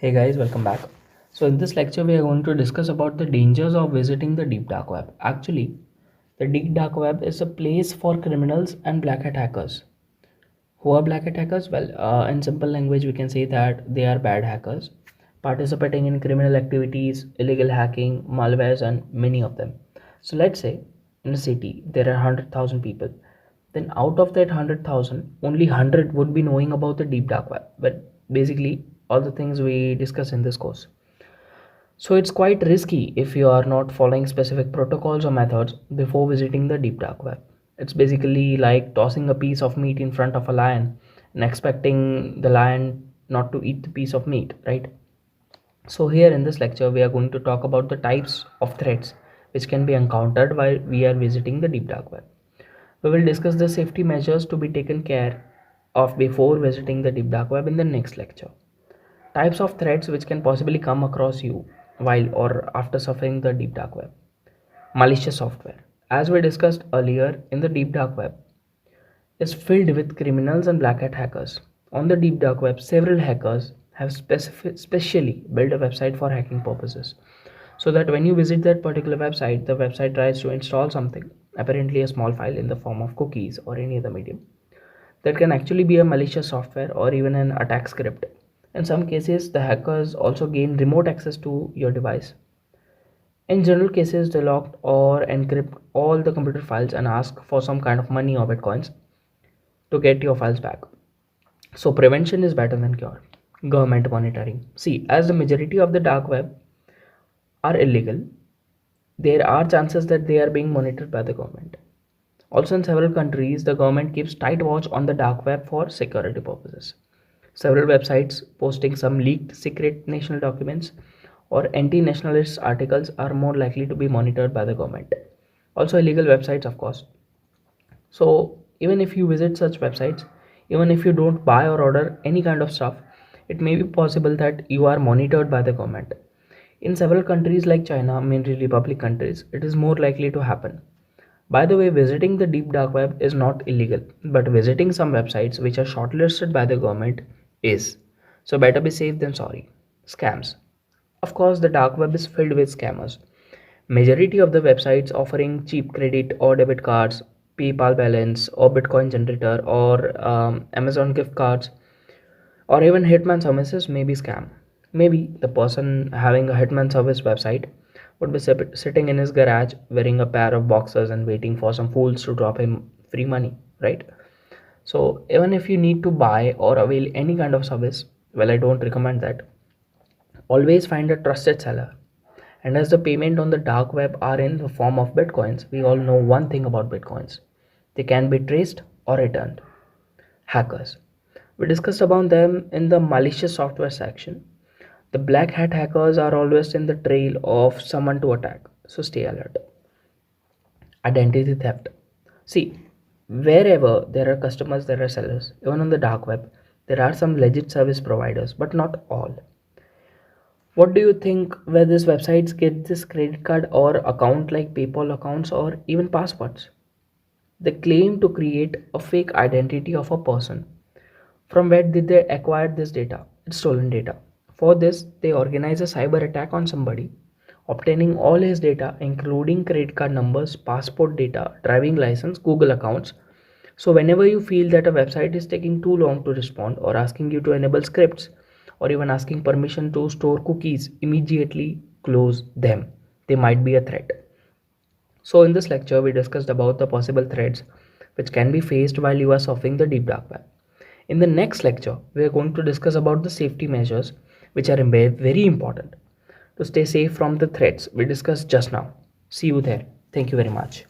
Hey guys, welcome back. So in this lecture, we are going to discuss about the dangers of visiting the deep dark web. Actually, the deep dark web is a place for criminals and black hat hackers. Who are black hat hackers? Well, in simple language, we can say that they are bad hackers participating in criminal activities, illegal hacking, malwares, and many of them. So let's say in a city there are 100,000 people. Then out of that 100,000, only 100 would be knowing about the deep dark web. But basically, all the things we discuss in this course. So it's quite risky if you are not following specific protocols or methods before visiting the deep dark web. It's basically like tossing a piece of meat in front of a lion and expecting the lion not to eat the piece of meat, right? So here in this lecture we are going to talk about the types of threats which can be encountered while we are visiting the deep dark web. We will discuss the safety measures to be taken care of before visiting the deep dark web in the next lecture. Types of threats which can possibly come across you while or after surfing the deep dark web. Malicious software. As we discussed earlier, in the deep dark web is filled with criminals and black hat hackers. On the deep dark web, several hackers have specially built a website for hacking purposes. So that when you visit that particular website, the website tries to install something, apparently a small file in the form of cookies or any other medium that can actually be a malicious software or even an attack script. In some cases, the hackers also gain remote access to your device. In general cases, they lock or encrypt all the computer files and ask for some kind of money or bitcoins to get your files back. So, prevention is better than cure. Government monitoring. See, as the majority of the dark web are illegal, there are chances that they are being monitored by the government. Also, in several countries, the government keeps tight watch on the dark web for security purposes. Several websites posting some leaked secret national documents or anti nationalist articles are more likely to be monitored by the government. Also, illegal websites, of course. So, even if you visit such websites, even if you don't buy or order any kind of stuff, it may be possible that you are monitored by the government. In several countries like China, mainly republic countries, it is more likely to happen. By the way, visiting the deep dark web is not illegal, but visiting some websites which are shortlisted by the government is. So better be safe than sorry. Scams. Of course, the dark web is filled with scammers. Majority of the websites offering cheap credit or debit cards, PayPal balance or Bitcoin generator or Amazon gift cards or even hitman services may be scam. Maybe the person having a hitman service website would be sitting in his garage wearing a pair of boxers and waiting for some fools to drop him free money, right? So even if you need to buy or avail any kind of service, well, I don't recommend that. Always find a trusted seller. And as the payment on the dark web are in the form of bitcoins, we all know one thing about bitcoins. They can be traced or returned. Hackers. We discussed about them in the malicious software section. The black hat hackers are always in the trail of someone to attack, so stay alert. Identity theft. See, wherever there are customers, there are sellers. Even on the dark web, there are some legit service providers, but not all. What do you think where these websites get this credit card or account like PayPal accounts or even passwords? They claim to create a fake identity of a person. From where did they acquire this data? It's stolen data. For this, they organize a cyber attack on somebody, obtaining all his data, including credit card numbers, passport data, driving license, Google accounts. So, whenever you feel that a website is taking too long to respond or asking you to enable scripts or even asking permission to store cookies, immediately close them. They might be a threat. So, in this lecture, we discussed about the possible threats which can be faced while you are surfing the deep dark web. In the next lecture, we are going to discuss about the safety measures which are very important to stay safe from the threats we discussed just now. See you there. Thank you very much.